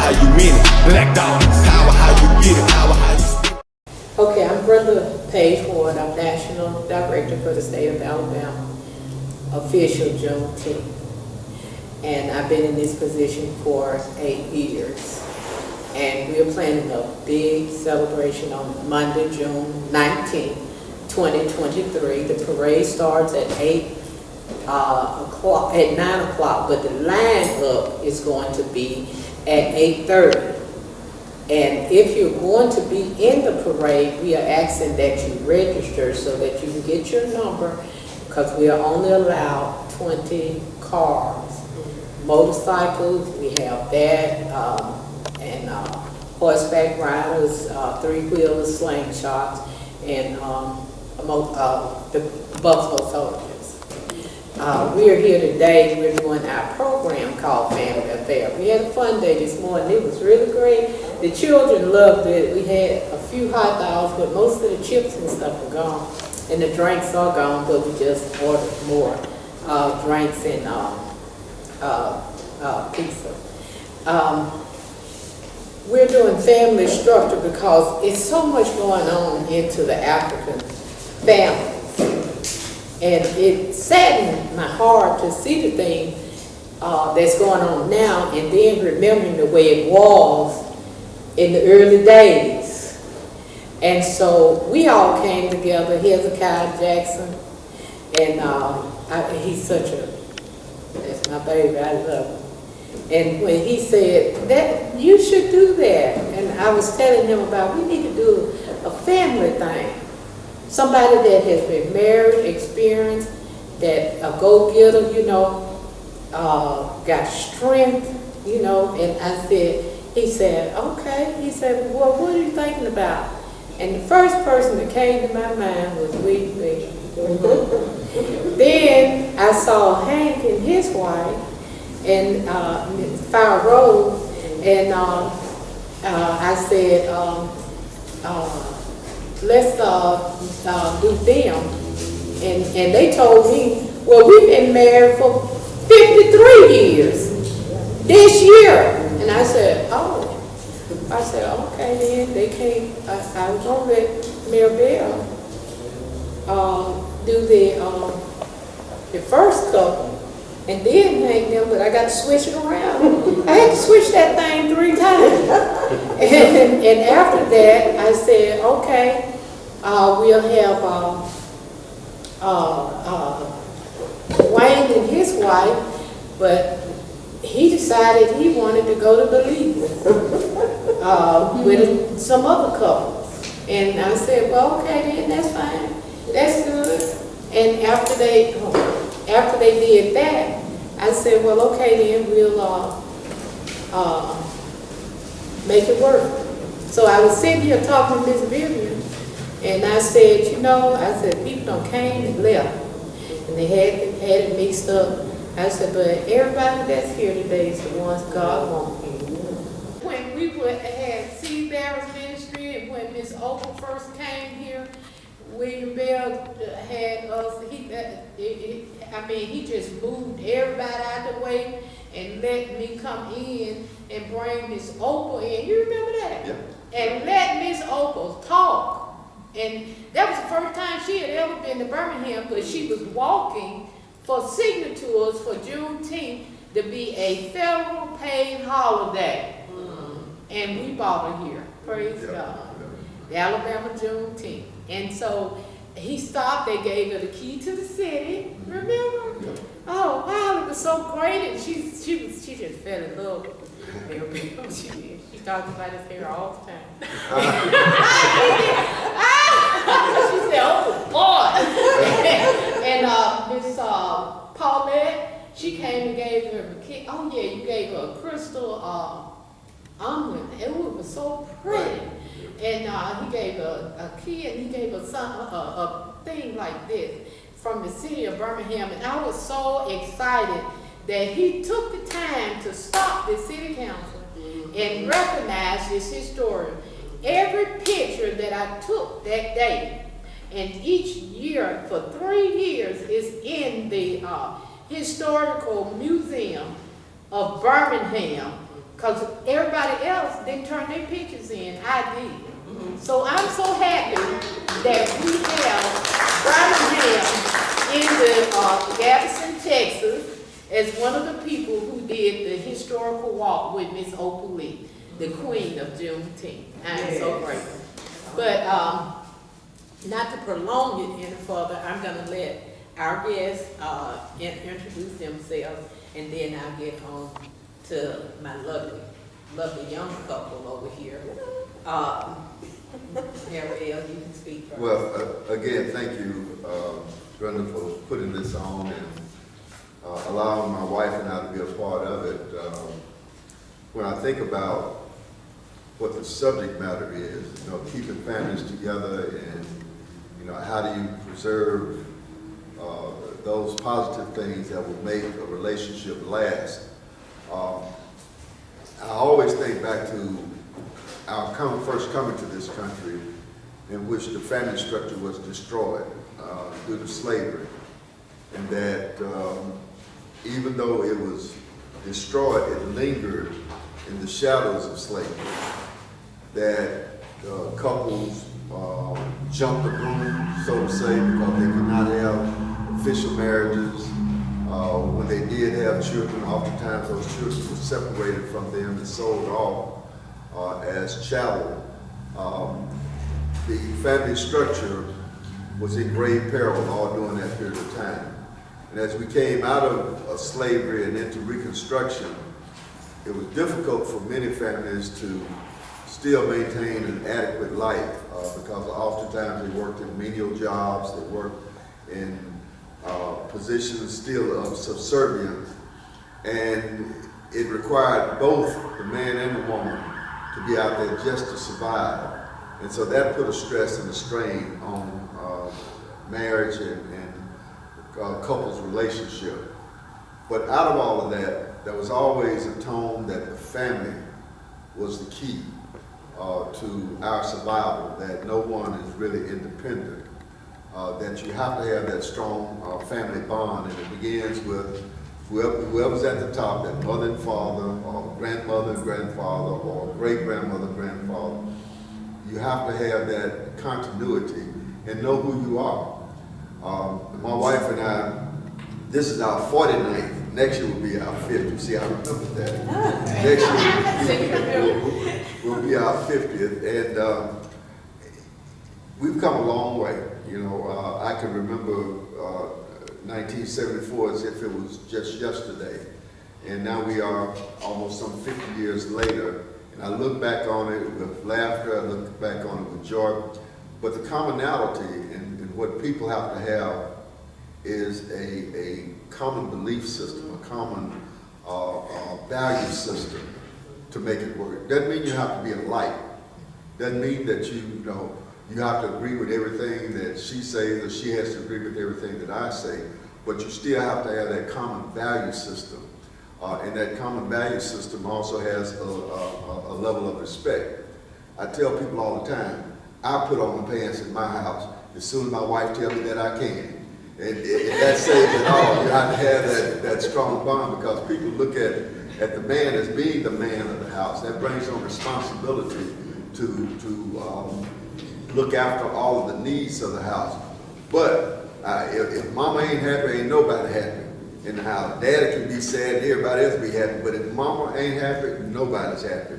how you mean it. Black dollars, power how you get it, power how you spend it. Okay, I'm Brenda Page Ward. I'm National Director for the state of Alabama, official Juneteenth. And I've been in this position for 8 years. And we're planning a big celebration on Monday, June 19th, 2023. The parade starts at 9 o'clock, but the line-up is going to be at 8:30. And if you're going to be in the parade, we are asking that you register so that you can get your number, because we are only allowed 20 cars. Motorcycles, we have that, and horseback riders, three-wheelers, slingshots, and the buffalo soldiers. We are here today. We're doing our program called Family Affair. We had a fun day this morning. It was really great. The children loved it. We had a few hot dogs, but most of the chips and stuff are gone. And the drinks are gone, but we just ordered more drinks and pizza. We're doing family structure because it's so much going on into the African families. And it saddened my heart to see the thing that's going on now, and then remembering the way it was in the early days. And so we all came together. Hezekiah Jackson, and he's that's my baby, I love him. And when he said that you should do that, and I was telling him about, we need to do a family thing. Somebody that has been married, experienced, that a go-getter, got strength, and he said, okay. He said, well, what are you thinking about? And the first person that came to my mind was me. Then I saw Hank and his wife, and Fire Rose, and I said, let's do them. And they told me, well, we've been married for 53 years this year. And I said, okay, then they came. I was going to let Mirabelle do the first couple, and then make them, but I got to switch it around. I had to switch that thing 3 times. And after that, I said, okay, we'll have Wayne and his wife, but he decided he wanted to go to Belize with some other couples. And I said, well, okay, then that's fine. That's good. And after they did that, I said, well, okay, then we'll make it work. So I was sitting here talking to Miss Vivian, and I said, people done came and left, and they had it mixed up. I said, but everybody that's here today is the ones God wants. When we had Seed Bearers Ministry, and when Miss Opal first came here, William Bell had us. He just moved everybody out of the way and let me come in and bring Miss Opal in. You remember that? Yeah. And let Miss Opal talk. And that was the first time she had ever been to Birmingham, but she was walking for signatures for Juneteenth to be a federal paid holiday. And we brought her here. Praise God. The Alabama Juneteenth. And so he stopped, they gave her the key to the city, remember? Oh wow, it was so great. And she just fell in love with him. She talked about his hair all the time. She said, oh boy. And Miss Paulette, she came and gave her a key. Oh yeah, you gave her a crystal omelet. It was so pretty. And he gave a key, and he gave her a thing like this from the city of Birmingham. And I was so excited that he took the time to stop the city council and recognize this historian. Every picture that I took that day, and each year for 3 years, is in the historical museum of Birmingham, because everybody else didn't turn their pictures in, I did. So I'm so happy that we have Birmingham in the Galveston, Texas, as one of the people who did the historical walk with Miss Opal Lee, the queen of Juneteenth. I am so grateful. But not to prolong it any further, I'm going to let our guests introduce themselves, and then I'll get on to my lovely young couple over here. Ariel, you can speak first. Well, again, thank you, Brenda, for putting this on and allowing my wife and I to be a part of it. When I think about what the subject matter is, keeping families together and, how do you preserve those positive things that will make a relationship last. I always think back to our first coming to this country, in which the family structure was destroyed due to slavery, and that even though it was destroyed, it lingered in the shadows of slavery, that couples jumped the broom, so to say, because they could not have official marriages. When they did have children, oftentimes those children were separated from them and sold off as chattel. The family structure was in grave peril all during that period of time. And as we came out of slavery and into Reconstruction, it was difficult for many families to still maintain an adequate life because oftentimes they worked in menial jobs, they worked in positions still of subservience, and it required both the man and the woman to be out there just to survive. And so that put a stress and a strain on marriage and couples' relationship. But out of all of that, there was always a tone that the family was the key to our survival, that no one is really independent, that you have to have that strong family bond, and it begins with whoever's at the top, that mother and father, or grandmother and grandfather, or great-grandmother and grandfather. You have to have that continuity and know who you are. My wife and I, this is our 49th. Next year will be our 50th. See, I remember that. Next year will be our 50th. And we've come a long way. I can remember 1974 as if it was just yesterday. And now we are almost some 50 years later. And I look back on it with laughter, I look back on it with joy. But the commonality in what people have to have is a common belief system, a common value system to make it work. Doesn't mean you have to be alike. Doesn't mean that you have to agree with everything that she says or she has to agree with everything that I say, but you still have to have that common value system. And that common value system also has a level of respect. I tell people all the time, I put on the pants in my house as soon as my wife tells me that I can. And that saves it all. You have to have that strong bond, because people look at the man as being the man of the house. That brings on responsibility to look after all of the needs of the house. But if mama ain't happy, ain't nobody happy in the house. Daddy can be sad and everybody else be happy, but if mama ain't happy, nobody's happy.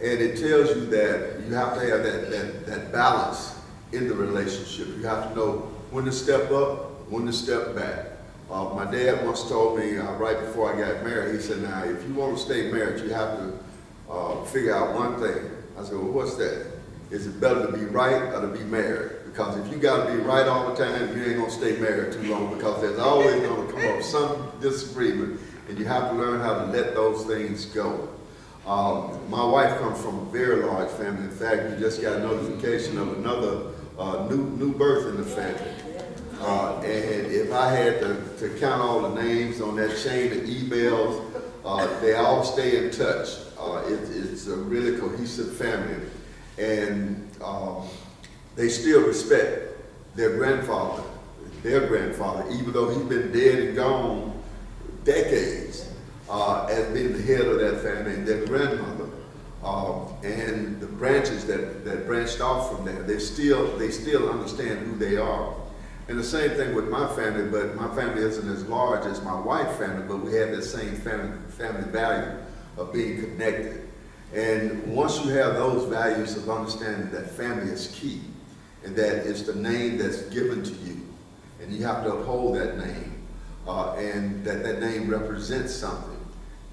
And it tells you that you have to have that balance in the relationship. You have to know when to step up, when to step back. My dad once told me right before I got married, he said, now, if you want to stay married, you have to figure out one thing. I said, well, what's that? Is it better to be right or to be married? Because if you got to be right all the time, you ain't going to stay married too long, because there's always going to come up some disagreement, and you have to learn how to let those things go. My wife comes from a very large family. In fact, we just got a notification of another new birth in the family. And if I had to count all the names on that chain of emails, they all stay in touch. It's a really cohesive family. And they still respect their grandfather, even though he's been dead and gone decades, as being the head of that family, and their grandmother, and the branches that branched off from there, they still understand who they are. And the same thing with my family, but my family isn't as large as my wife's family, but we have that same family value of being connected. And once you have those values of understanding that family is key, and that it's the name that's given to you, and you have to uphold that name, and that name represents something,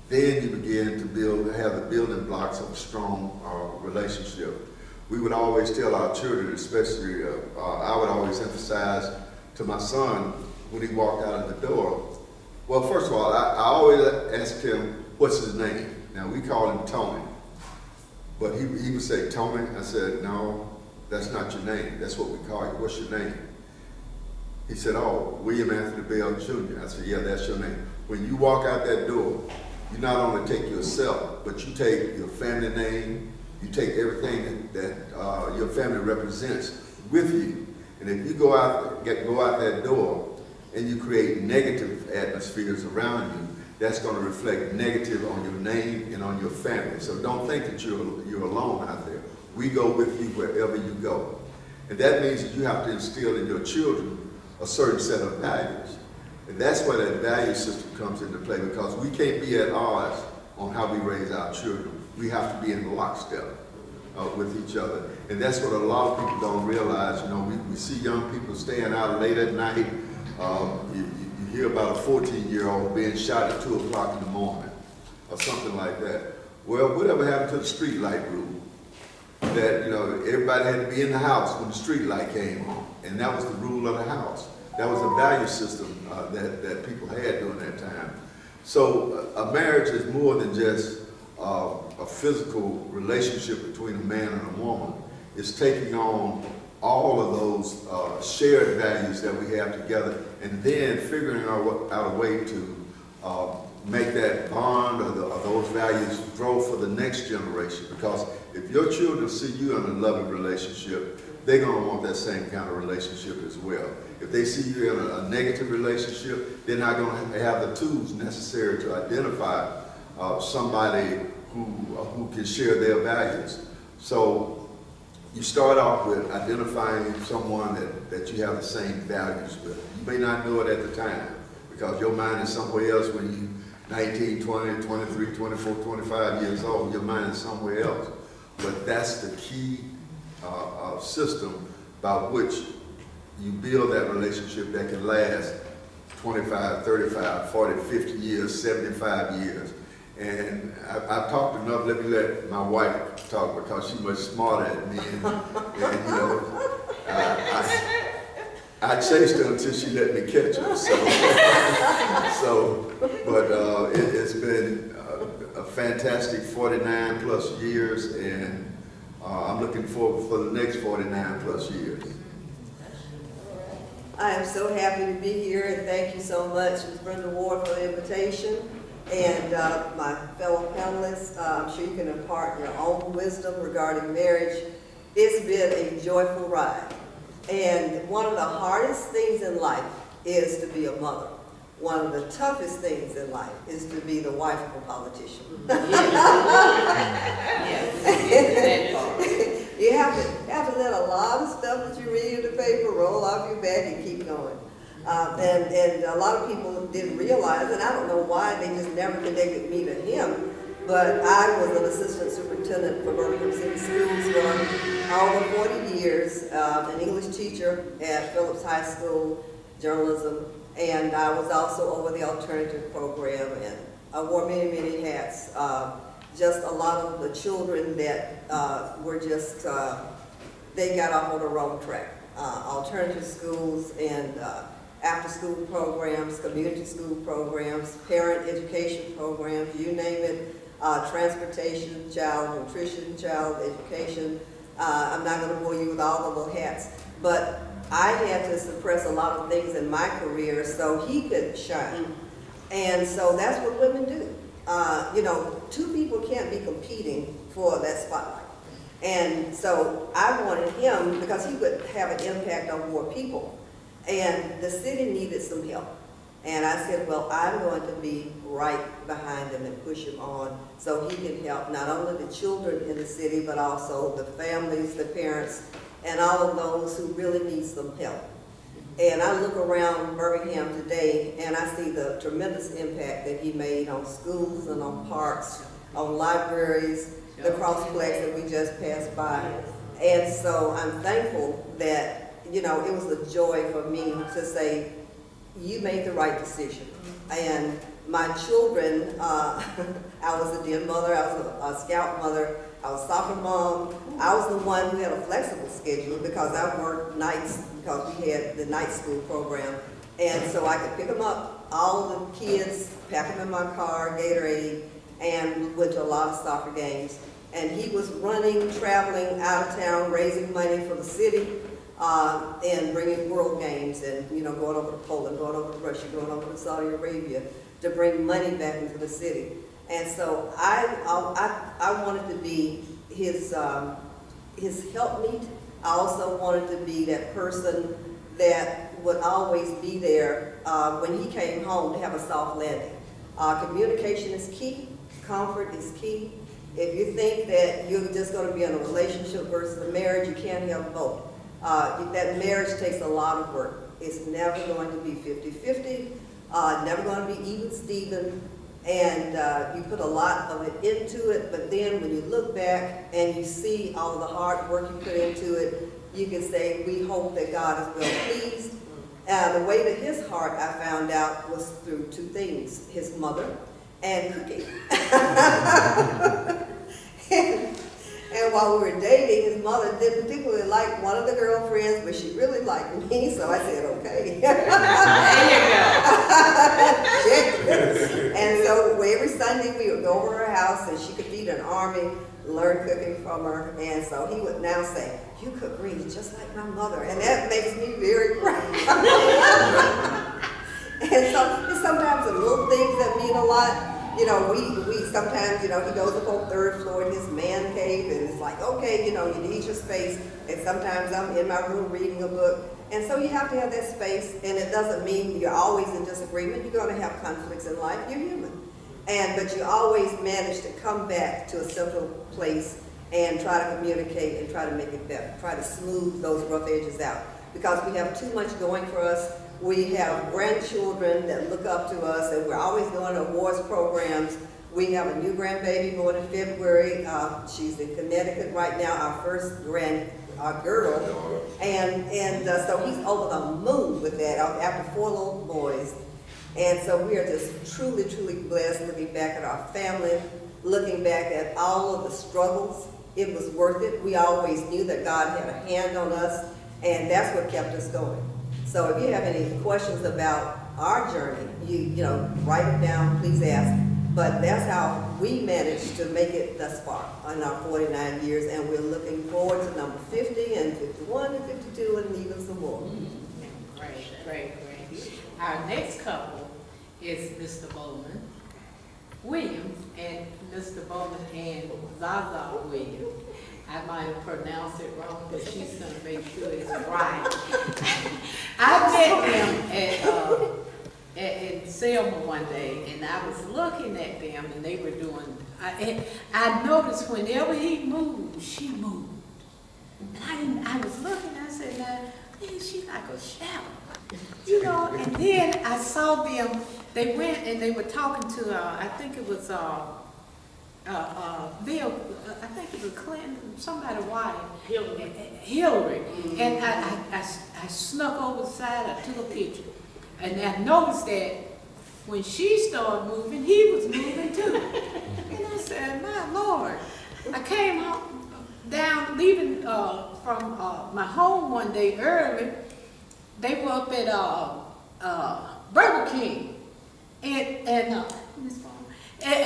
then you begin to have the building blocks of a strong relationship. We would always tell our children, especially, I would always emphasize to my son when he walked out of the door. Well, first of all, I always asked him, what's his name? Now, we call him Tony. But he would say, Tony. I said, no, that's not your name. That's what we call you. What's your name? He said, oh, William Anthony Bell Jr. I said, yeah, that's your name. When you walk out that door, you not only take yourself, but you take your family name, you take everything that your family represents with you. And if you go out that door and you create negative atmospheres around you, that's going to reflect negative on your name and on your family. So don't think that you're alone out there. We go with you wherever you go. And that means that you have to instill in your children a certain set of values. And that's where that value system comes into play, because we can't be at odds on how we raise our children. We have to be in lockstep with each other. And that's what a lot of people don't realize. You know, we see young people staying out late at night. You hear about a 14-year-old being shot at 2 o'clock in the morning or something like that. Well, whatever happened to the street light rule? That, you know, everybody had to be in the house when the street light came on. And that was the rule of the house. That was a value system that people had during that time. So a marriage is more than just a physical relationship between a man and a woman. It's taking on all of those shared values that we have together, and then figuring out a way to make that bond or those values grow for the next generation. Because if your children see you in a loving relationship, they're going to want that same kind of relationship as well. If they see you in a negative relationship, they're not going to have the tools necessary to identify somebody who can share their values. So you start off with identifying someone that you have the same values with. You may not know it at the time, because your mind is somewhere else when you're 19, 20, 23, 24, 25 years old. Your mind is somewhere else. But that's the key system by which you build that relationship that can last 25, 35, 40, 50 years, 75 years. And I've talked enough. Let me let my wife talk, because she's much smarter than me. And you know, I chased her until she let me catch her. But it's been a fantastic 49 plus years, and I'm looking forward for the next 49 plus years. I am so happy to be here, and thank you so much, Ms. Brenda Ward, for the invitation. And my fellow panelists, I'm sure you can impart your own wisdom regarding marriage. It's been a joyful ride. And one of the hardest things in life is to be a mother. One of the toughest things in life is to be the wife of a politician. You have to let a lot of stuff that you read in the paper roll off your back and keep going. And a lot of people didn't realize, and I don't know why, they just never connected me to him, but I was an assistant superintendent for Birmingham City Schools for over 40 years, an English teacher at Phillips High School, journalism, and I was also over the alternative program, and I wore many, many hats. Just a lot of the children that were just, they got off on the wrong track. Alternative schools and after-school programs, community school programs, parent education programs, you name it, transportation, child nutrition, child education. I'm not going to bore you with all the little hats, but I had to suppress a lot of things in my career so he could shine. And so that's what women do. You know, two people can't be competing for that spotlight. And so I wanted him because he would have an impact on more people. And the city needed some help. And I said, well, I'm going to be right behind him and push him on so he can help not only the children in the city, but also the families, the parents, and all of those who really need some help. And I look around Birmingham today and I see the tremendous impact that he made on schools and on parks, on libraries, the crossplex that we just passed by. And so I'm thankful that, you know, it was a joy for me to say, you made the right decision. And my children, I was a den mother, I was a scout mother, I was a soccer mom. I was the one who had a flexible schedule because I worked nights because we had the night school program. And so I could pick them up, all the kids, pack them in my car, Gatorade, and went to a lot of soccer games. And he was running, traveling out of town, raising money for the city, and bringing world games and, you know, going over to Poland, going over to Russia, going over to Saudi Arabia to bring money back into the city. And so I wanted to be his helpmeet. I also wanted to be that person that would always be there when he came home to have a soft landing. Communication is key. Comfort is key. If you think that you're just going to be in a relationship versus a marriage, you can't have both. That marriage takes a lot of work. It's never going to be 50-50, never going to be even-steven, and you put a lot of it into it, but then when you look back and you see all the hard work you put into it, you can say, we hope that God is well pleased. The way to his heart, I found out, was through two things, his mother and cooking. And while we were dating, his mother didn't particularly like one of the girlfriends, but she really liked me, so I said, okay. There you go. And so every Sunday we would go over to her house and she could feed an army, learn cooking from her, and so he would now say, you cook greens just like my mother, and that makes me very proud. And so sometimes the little things that mean a lot. You know, we sometimes, you know, he goes up on third floor in his man cave and it's like, okay, you know, you need your space. And sometimes I'm in my room reading a book. And so you have to have that space, and it doesn't mean you're always in disagreement. You're going to have conflicts in life. You're human. But you always manage to come back to a central place and try to communicate and try to make it better. Try to smooth those rough edges out. Because we have too much going for us. We have grandchildren that look up to us, and we're always going to awards programs. We have a new grandbaby born in February. She's in Connecticut right now, our first girl. And so he's over the moon with that after 4 little boys. And so we are just truly, truly blessed looking back at our family, looking back at all of the struggles. It was worth it. We always knew that God had a hand on us, and that's what kept us going. So if you have any questions about our journey, you know, write it down, please ask. But that's how we managed to make it thus far in our 49 years, and we're looking forward to number 50 and 51 and 52 and even some more. Great. Our next couple is Mr. Bowman Williams and Mr. Bowman and Zaza Williams. I might have pronounced it wrong, but she's going to make sure it's right. I met them in Selma one day, and I was looking at them, and they were doing, I noticed whenever he moved, she moved. And I was looking, I said, now, man, she's like a shadow. You know, and then I saw them, they went and they were talking to, I think it was, Bill, I think it was Clinton, somebody's wife, Hillary. And I snuck over the side, I took a picture. And I noticed that when she started moving, he was moving too. And I said, my Lord. I came home, down, leaving from my home one day early. They were up at Burger King. And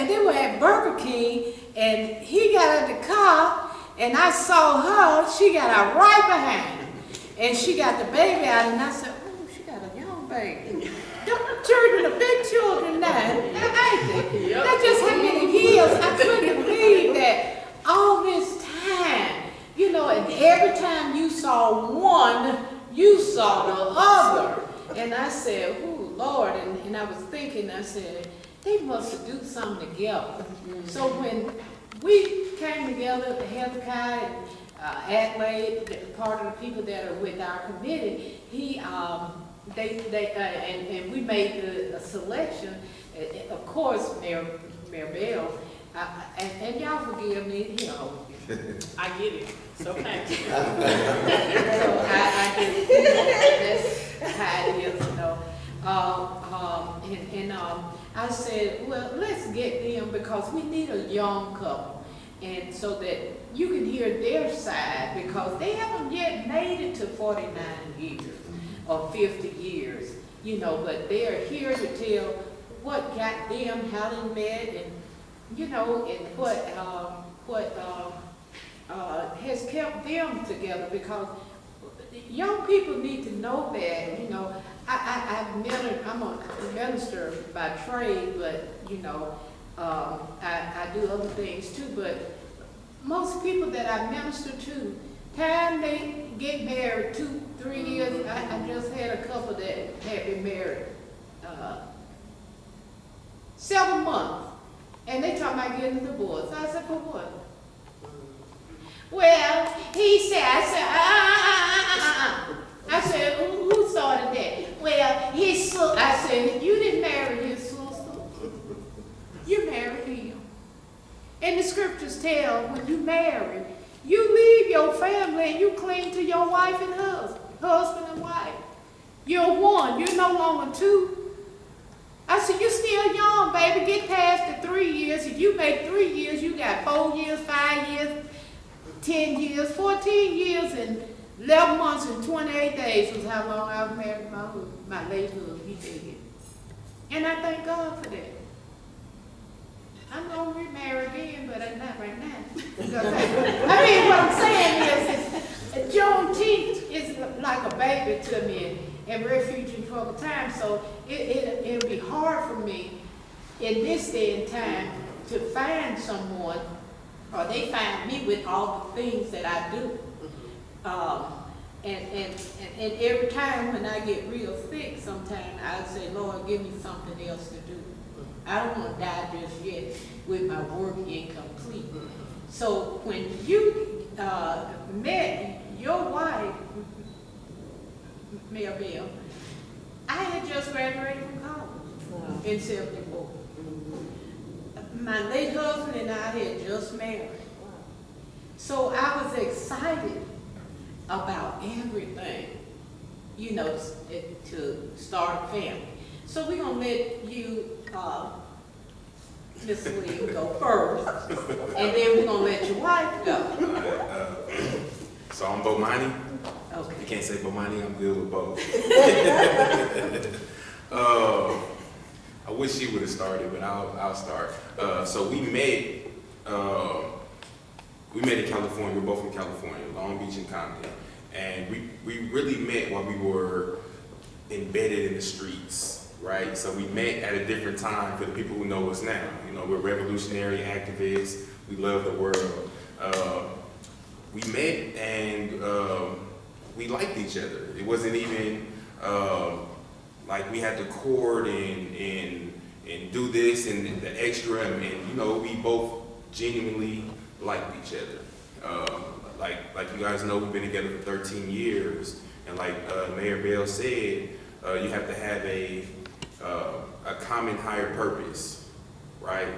they were at Burger King, and he got out the car, and I saw her, she got out right behind him. And she got the baby out, and I said, oh, she got a young baby. Them children are big children now, ain't they? That just how many years. I couldn't believe that all this time, you know, and every time you saw one, you saw the other. And I said, oh, Lord, and I was thinking, I said, they must do something together. So when we came together, the Hezekiah and Adelaide, part of the people that are with our committee, and we made a selection. Of course, Mayor Bell, and y'all forgive me, you know, I get it. It's okay. So I just, that's how it is, you know. I said, well, let's get them because we need a young couple. And so that you can hear their side because they haven't yet made it to 49 years or 50 years, you know, but they're here to tell what got them, how they met, and, you know, and what has kept them together because young people need to know that, you know, I'm a minister by trade, but, you know, I do other things too, but most people that I minister to, time they get married 2-3 years, I just had a couple that had been married 7 months, and they talking about getting a divorce. I said, for what? Well, he said, I said, who started that? Well, his sister. I said, you didn't marry his sister. You married him. And the scriptures tell when you marry, you leave your family and you cling to your wife and husband and wife. You're one. You're no longer two. I said, you're still young, baby. Get past the 3 years. If you make 3 years, you got 4 years, 5 years, 10 years, 14 years, and 11 months and 28 days was how long I was married to my late husband. He did it. And I thank God for that. I'm going to remarry again, but not right now. Because I mean, what I'm saying is Juneteenth is like a baby to me and refuge in troubled times. So it'll be hard for me in this day and time to find someone, or they find me with all the things that I do. And every time when I get real sick, sometimes I say, Lord, give me something else to do. I don't want to die just yet with my work incomplete. So when you met your wife, Mayor Bell, I had just graduated from college in 74. My late husband and I had just married. So I was excited about everything, you know, to start a family. So we're going to let you, Miss Lee, go first, and then we're going to let your wife go. So I'm Bomani. Okay. You can't say Bomani, I'm good with both. I wish she would have started, but I'll start. So we met in California. We're both from California, Long Beach and Compton. And we really met while we were embedded in the streets, right? So we met at a different time for the people who know us now. You know, we're revolutionary activists. We love the world. We met and we liked each other. It wasn't even like we had to court and do this and the extra, and you know, we both genuinely liked each other. Like you guys know, we've been together for 13 years, and like Mayor Bell said, you have to have a common higher purpose, right?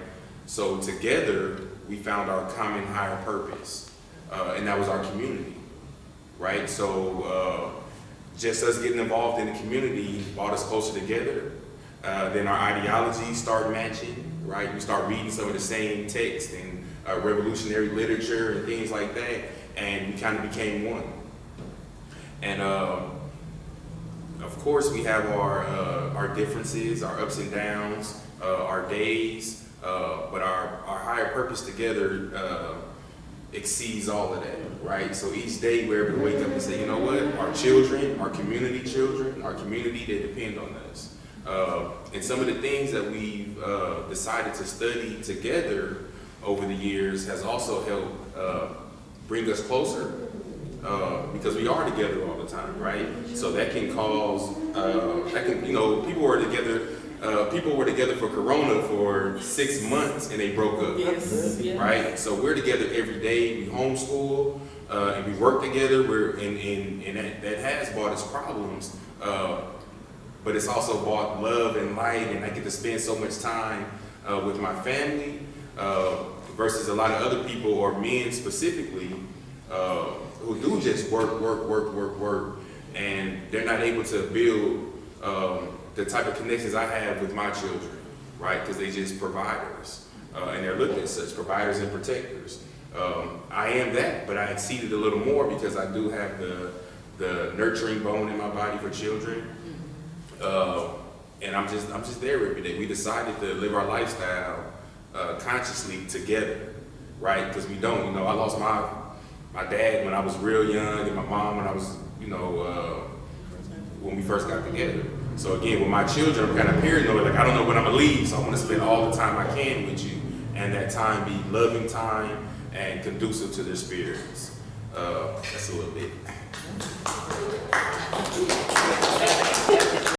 So together, we found our common higher purpose, and that was our community, right? So just us getting involved in the community brought us closer together. Then our ideologies start matching, right? We start reading some of the same texts and revolutionary literature and things like that, and we kind of became one. And of course, we have our differences, our ups and downs, our days, but our higher purpose together exceeds all of that, right? So each day we're able to wake up and say, you know what? Our children, our community children, our community, they depend on us. And some of the things that we've decided to study together over the years has also helped bring us closer, because we are together all the time, right? So that can cause, you know, people are together people were together for Corona for 6 months and they broke up. Yes, yes. Right? So we're together every day. We homeschool and we work together. And that has brought us problems, but it's also brought love and light. And I get to spend so much time with my family versus a lot of other people or men specifically who do just work, and they're not able to build the type of connections I have with my children, right? Because they just providers. And they're looked at such providers and protectors. I am that, but I exceeded a little more because I do have the nurturing bone in my body for children. And I'm just there every day. We decided to live our lifestyle consciously together, right? Because we don't, you know, I lost my dad when I was real young and my mom when I was, you know, when we first got together. So again, with my children, I'm kind of paranoid, like I don't know when I'm gonna leave, so I wanna spend all the time I can with you, and that time be loving time and conducive to their spirits. That's a little bit.